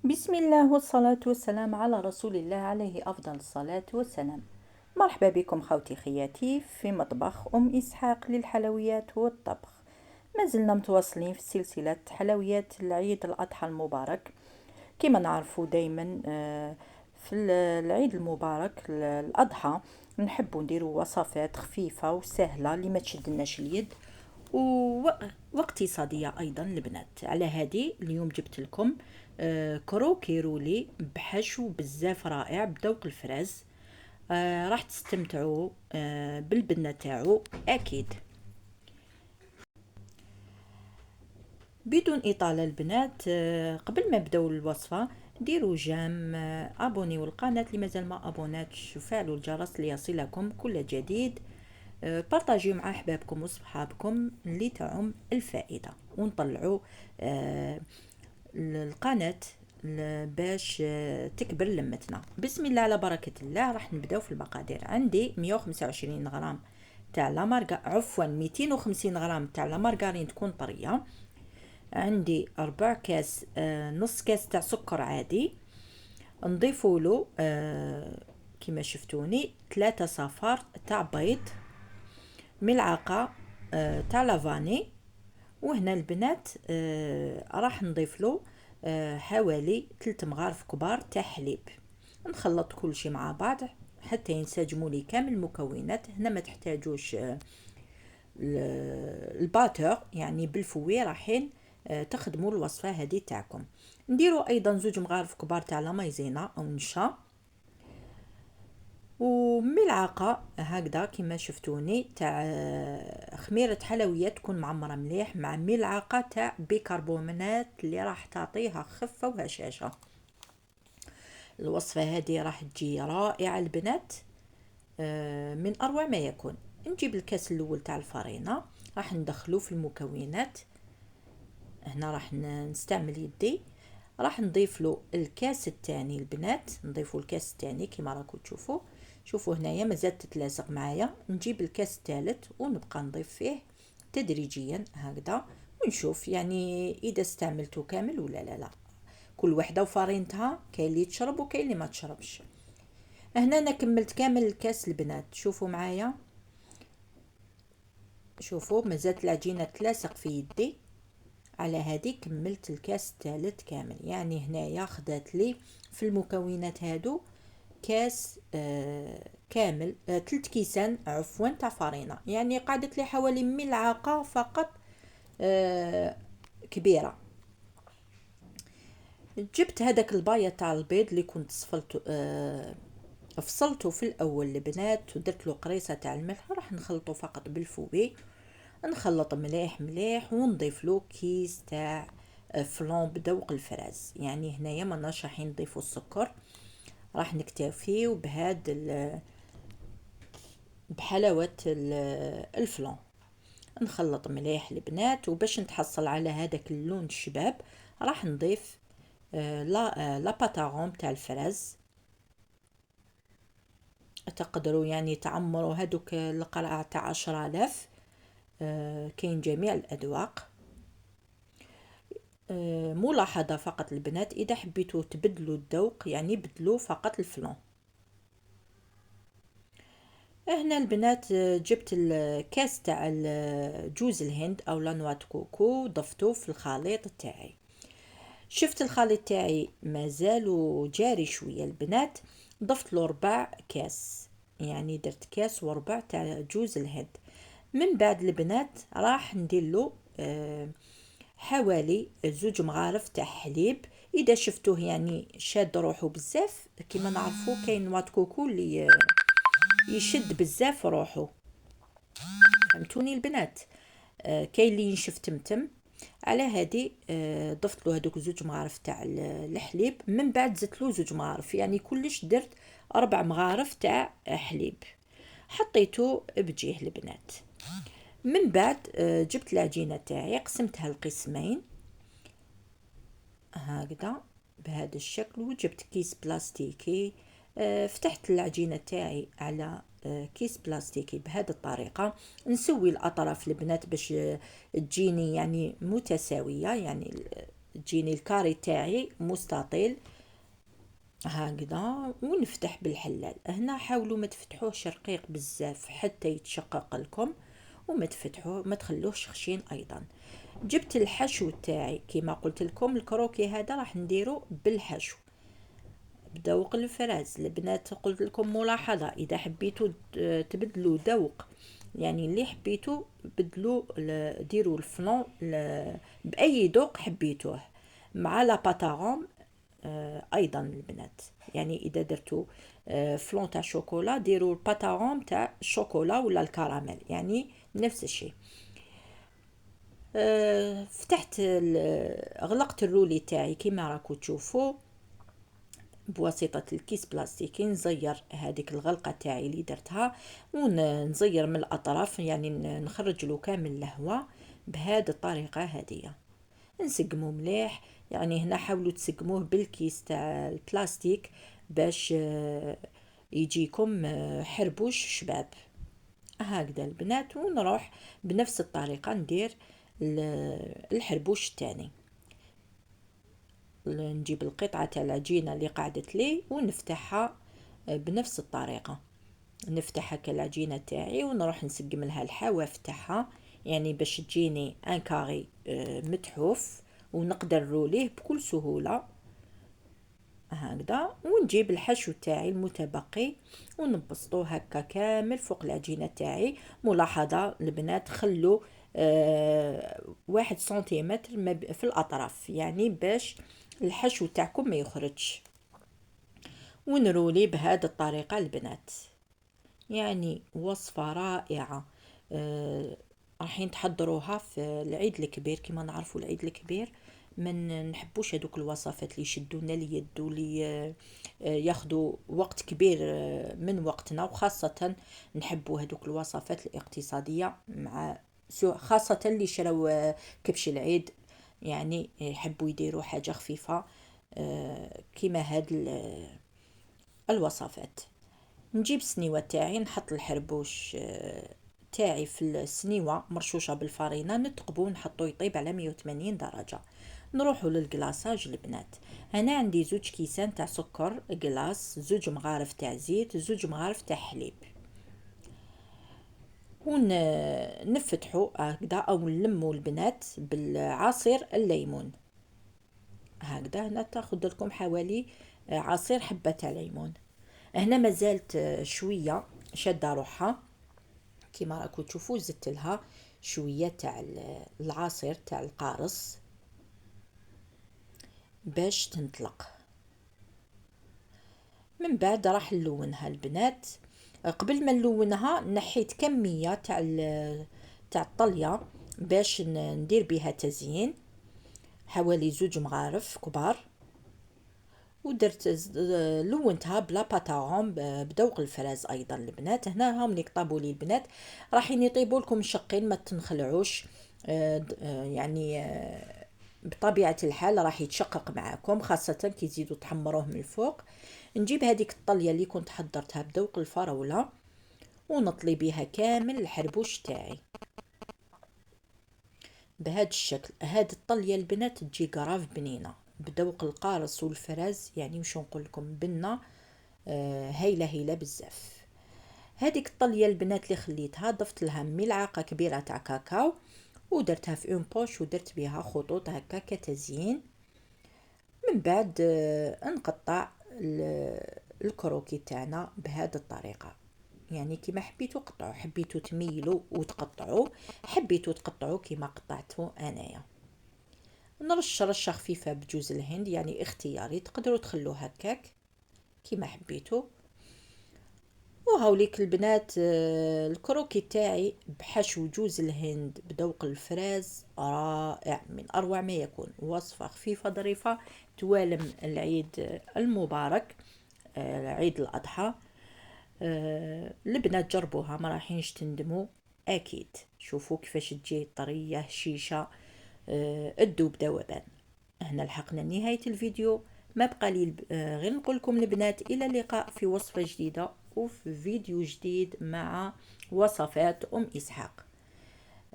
بسم الله والصلاة والسلام على رسول الله عليه أفضل الصلاة والسلام. مرحبا بكم خوتي خياتي في مطبخ أم إسحاق للحلويات والطبخ. ما زلنا متواصلين في سلسلة حلويات العيد الأضحى المبارك. كما نعرفوا دايما في العيد المبارك الأضحى نحب نديروا وصفات خفيفة وسهلة اللي ما تشدناش اليد واقتصادية أيضا للبنات. على هذه اليوم جبت لكم كروكي رولي بحشو بزاف رائع بذوق الفراز. راح تستمتعوا بالبنة تاعو أكيد. بدون إطالة البنات، قبل ما بدأوا الوصفة ديروا جيم، أبونيو القناة اللي مازال ما أبوناتش وفعلوا الجرس ليصلكم كل جديد. بارطاجيو مع أحبابكم وصحابكم اللي تعم الفائدة، ونطلعوا القناة باش تكبر لمتنا. بسم الله على بركة الله. راح نبداو في المقادير. عندي 125 غرام تاع عفوا 250 غرام تاع لا مارغرين تكون طرية. عندي 4 كاس نص كاس تاع سكر عادي. نضيفوا له كما شفتوني 3 صفار تاع بيض، ملعقة تاع لافاني. وهنا البنات راح نضيف له حوالي 3 مغارف كبار تاع حليب. نخلط كل شيء مع بعض حتى ينسجموا لي كامل المكونات. هنا ما تحتاجوش الباتر، يعني بالفوي راحين تخدموا الوصفه هذه تاعكم. نديروا ايضا 2 مغارف كبار تاع لا مايزينا او نشا، وملعقه هكذا كما شفتوني تاع خميره حلويات تكون معمره مليح، مع ملعقه تاع بيكربونات اللي راح تعطيها خفه وهشاشه. الوصفه هذه راح تجي رائعه البنات، من اروع ما يكون. نجيب الكاس الاول تاع الفرينه، راح ندخلوه في المكونات. هنا راح نستعمل يدي. راح نضيف له الكاس الثاني البنات، نضيفوا الكاس الثاني كما راكم تشوفوا. شوفوا هنايا مازال تتلاصق معايا. نجيب الكاس الثالث ونبقى نضيف فيه تدريجيا هكذا، ونشوف يعني اذا استعملته كامل ولا لا. كل وحده وفرينتها، كاين اللي تشرب وكاين اللي ما تشربش. هنا انا كملت كامل الكاس البنات. شوفوا معايا، شوفوا مازالت العجينه تلاصق في يدي. على هذه كملت الكاس الثالث كامل. يعني هنايا خدات لي في المكونات هادو كاس كامل 3 كيسان عفوا تاع فرينه، يعني قعدت لي حوالي ملعقه فقط كبيره. جبت هذاك الباية تاع البيض اللي كنت فصلته في الاول البنات، ودرت له قريصه تاع الملح. راح نخلطه فقط بالفوي، نخلط مليح مليح، ونضيف له كيس تاع فلون بذوق الفراز. يعني هنايا ما رايحين نضيفوا السكر، راح نكتفيو بهاد بحلاوه الفلون. نخلط مليح البنات، وباش نتحصل على هذاك اللون الشباب راح نضيف لا باتاغون تاع الفراز. تقدروا يعني تعمروا هذوك القرعه تاع 10,000. كاين جميع الأذواق. ملاحظة فقط البنات، إذا حبيتوا تبدلوا الذوق يعني بدلوا فقط الفلون. هنا البنات جبت الكاس تاع جوز الهند أو لانوات كوكو، ضفته في الخليط تاعي. شفت الخليط تاعي مازالو جاري شوية البنات، ضفت له 4 كاس، يعني درت كاس وربع تاع جوز الهند. من بعد البنات راح ندير له حوالي 2 مغارف تاع حليب. اذا شفتوه يعني شاد روحو بزاف، كما نعرفو كاين نوات كوكو اللي يشد بزاف روحو، فهمتوني البنات. كاين اللي ينشف تمتم. على هذه ضفت له هذوك 2 مغارف تاع الحليب. من بعد زدت له 2 مغارف، يعني كلش درت 4 مغارف تاع حليب. حطيته بجيه البنات. من بعد جبت العجينه تاعي، قسمتها لقسمين هكذا بهذا الشكل، وجبت كيس بلاستيكي. فتحت العجينة تاعي على كيس بلاستيكي بهذه الطريقة. نسوي الأطراف البنات باش تجيني يعني متساوية، يعني تجيني الكاري تاعي مستطيل هكذا، ونفتح بالحلال. هنا حاولوا ما تفتحوهش رقيق بزاف حتى يتشقق لكم، وما تفتحوه ما تخلوهش خشين ايضا. جبت الحشو تاعي كما قلت لكم، الكروكي هذا راح نديرو بالحشو بذوق الفراز. البنات قلت لكم ملاحظه، اذا حبيتوا تبدلوا ذوق يعني اللي حبيتوا بدلوا ديروا الفلون باي ذوق حبيتوه مع لا باتاغون. ايضا البنات يعني اذا درتوا فلون تاع شوكولا ديروا الباتاغون تاع الشوكولا ولا الكراميل، يعني نفس الشيء. فتحت غلقت الرولي تاعي كما راكم تشوفوا بواسطة الكيس بلاستيكي. نزير هذيك الغلقة تاعي اللي درتها، ونزير من الأطراف يعني نخرج له كامل الهواء بهذه الطريقة هذه. نسقمو مليح، يعني هنا حاولوا تسقموه بالكيس تاع البلاستيك باش يجيكم حربوش شباب هكذا البنات. ونروح بنفس الطريقة ندير الحربوش الثاني. نجيب القطعة تاع العجينة اللي قعدت لي ونفتحها بنفس الطريقة. نفتح هكا العجينة تاعي ونروح نسقم لها الحواف تاعها، يعني باش تجيني ان كاري متحوف ونقدر روليه بكل سهولة هكذا. ونجيب الحشو تاعي المتبقي ونبسطوه هكا كامل فوق العجينة تاعي. ملاحظة البنات، خلوا 1 سنتيمتر في الأطراف يعني باش الحشو تاعكم ما يخرجش. ونرولي بهذه الطريقة البنات، يعني وصفة رائعة. راحين تحضروها في العيد الكبير. كما نعرفوا العيد الكبير من نحبوش هذوك الوصفات اللي يشدونا اليد واللي ياخذوا وقت كبير من وقتنا، وخاصة نحبوا هذوك الوصفات الاقتصادية مع خاصة اللي شراو كبش العيد، يعني يحبوا يديروا حاجة خفيفة كما هاد الوصفات. نجيب السنيوة تاعي نحط الحربوش تاعي في السنيوة مرشوشة بالفرينة، نتقبو نحطو يطيب على 180 درجة. نروحوا للكلاصاج البنات. هنا عندي 2 كيسان تاع سكر كلاص، 2 مغارف تاع زيت، 2 مغارف تاع حليب. ونفتحوا هكذا او نلموا البنات بالعصير الليمون هكذا. هنا تاخذ لكم حوالي عصير حبة تاع ليمون. هنا مازالت شوية شادة روحها كما راكم تشوفوا، زدت لها شوية تاع العصير تاع القارص باش تنطلق. من بعد راح نلونها البنات. قبل ما نلونها نحيت كمية تاع الطلية باش ندير بها تزيين، حوالي 2 مغارف كبار. ودرت لونتها بلا باتاغون بذوق الفراز ايضا البنات. هنا هم يقطبوا لي البنات، راح يطيبوا لكم شقين ما تنخلعوش يعني بطبيعه الحال راح يتشقق معاكم، خاصه كي تزيدوا تحمروه من الفوق. نجيب هذيك الطليه اللي كنت حضرتها بذوق الفراوله ونطلي بها كامل الحربوش تاعي بهذا الشكل. هاد الطليه البنات تجي قراف بنينه بذوق القارص والفراز، يعني وش نقول لكم بنه هايله بزاف. هذيك الطليه البنات اللي خليتها ضفت لها ملعقه كبيره تاع كاكاو ودرتها في اون بوش ودرت بها خطوط هكا كتزيين. من بعد نقطع الكروكي تاعنا بهذه الطريقه، يعني كما حبيتوا قطعوا، حبيتوا تميلوا وتقطعوا، حبيتوا تقطعوا كما قطعتوا انايا. نرش رشه خفيفه بجوز الهند يعني اختياري، تقدروا تخلوه هكاك كما حبيتوا. وهاوليك البنات الكروكي تاعي بحشو جوز الهند بذوق الفراز رائع من اروع ما يكون. وصفه خفيفه ظريفه توالم العيد المبارك عيد الاضحى. البنات جربوها ما راحينش تندموا اكيد. شوفوا كيفاش تجي طريه هشيشه تذوب ذوبان. هنا لحقنا نهايه الفيديو. ما بقى لي غير نقول لكم البنات الى اللقاء في وصفه جديده وفي فيديو جديد مع وصفات ام اسحاق.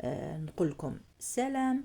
نقول لكم سلام.